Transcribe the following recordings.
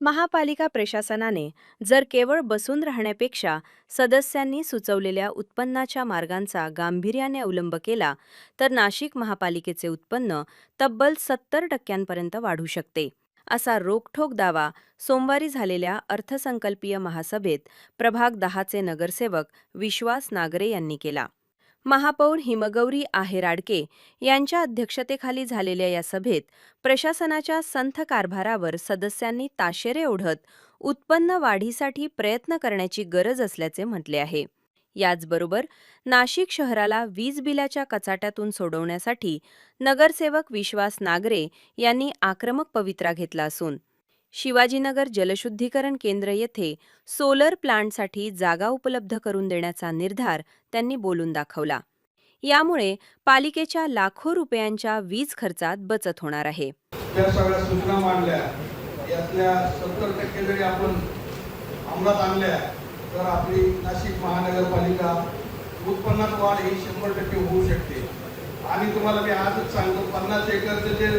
महापालिका प्रशासनाने जर केवळ बसून राहण्यापेक्षा सदस्यांनी सुचवलेल्या उत्पन्नाच्या मार्गांचा गांभीर्याने अवलंब केला तर नाशिक महापालिकेचे उत्पन्न तब्बल 70% वाढू शकते, असा रोखठोक दावा सोमवारी झालेल्या अर्थसंकल्पीय महासभेत प्रभाग 10चे नगरसेवक विश्वास नागरे यांनी केला. महापौर हिमगौरी आहेराडके यांच्या अध्यक्षतेखाली झालेल्या या सभेत प्रशासनाच्या संथ कारभारावर सदस्यांनी ताशेरे ओढत उत्पन्न वाढीसाठी प्रयत्न करण्याची गरज असल्याचे म्हटले आहे. याचबरोबर नाशिक शहराला वीज बिलाच्या कचाट्यातून सोडवण्यासाठी नगरसेवक विश्वास नागरे यांनी आक्रमक पवित्रा घेतला असून शिवाजीनगर जलशुद्धीकरण केंद्र येथे सोलर प्लांटसाठी जागा उपलब्ध करून देण्याचा निर्धार त्यांनी बोलून दाखवला. यामुळे पालिकेच्या लाखो रुपयांच्या वीज खर्चात बचत होणार आहे. त्या सगळ्या सूचना मांडल्या, यातल्या 70% जरी आपण अंमलात आणल्या तर आपली नाशिक महानगरपालिका उत्पन्नात वाढ ही 100% होऊ शकते. आणि तुम्हाला मी आजच सांगतो, 50 एकरचे जे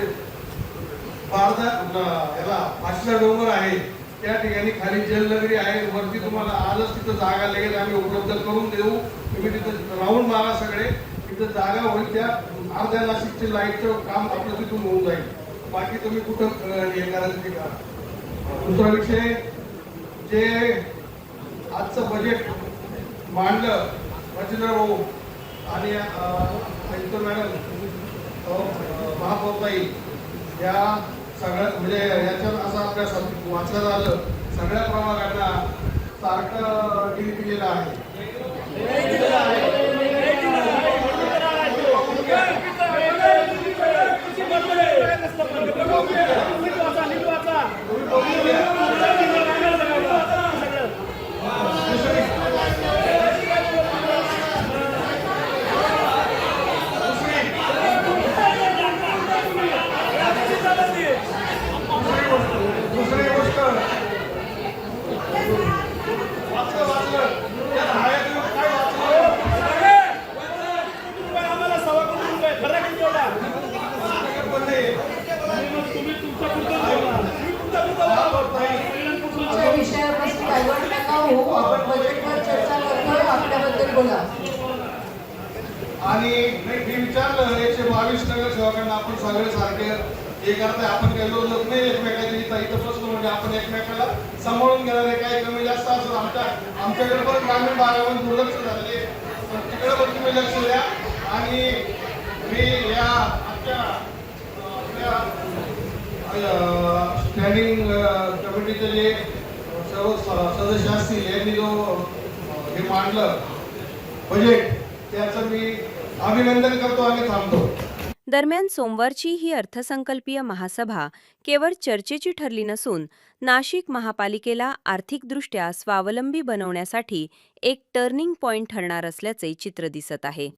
याला पाचला डोंगर आहे त्या ठिकाणी खाली जलनगरी आहे, वरती तुम्हाला आजच तिथं जागा लगेच आम्ही उपलब्ध करून देऊ. तुम्ही तिथं राऊंड मारा, सगळे तिथं जागा होईल. त्या अर्ध्या नाशिकचे लाईटचं काम आपलं तिथून होऊन जाईल. बाकी तुम्ही कुठं हे करायचं ते करा. दुसरा विषय, जे आजचं बजेट मांडलं मच्छिंद्र भाऊ आणि मॅडम महापौरताई, या सगळ्या म्हणजे याच्यात असं आपल्या वाचलं झालं, सगळ्या प्रभागांना सारखं डील दिलेलं आहे. आणि मी विचारलं 122 नगरसेवकांना, आपण सगळे सारखे हे करताय, आपण काही लोक नाही एकमेकाची इथं प्रश्न म्हणजे आपण एकमेकाला सांभाळून घेणारे, काही कमी जास्त असं आमच्याकडे पण ग्रामीण भागामध्ये दुर्लक्ष झाले, तिकडे पण तुम्ही लक्ष द्या. आणि मी या आमच्या स्टँडिंग कमिटीचे जे सर्व सदस्य असतील यांनी जो हे मांडलं बजेट, त्याचं मी अभिनंदन करतो आणि थांबतो. दरम्यान सोमवारची ही अर्थसंकल्पीय महासभा केवळ चर्चेची ठरली नसून नाशिक महापालिकेला आर्थिकदृष्ट्या स्वावलंबी बनवण्यासाठी एक टर्निंग पॉइंट ठरणार असल्याचे चित्र दिसत आहे.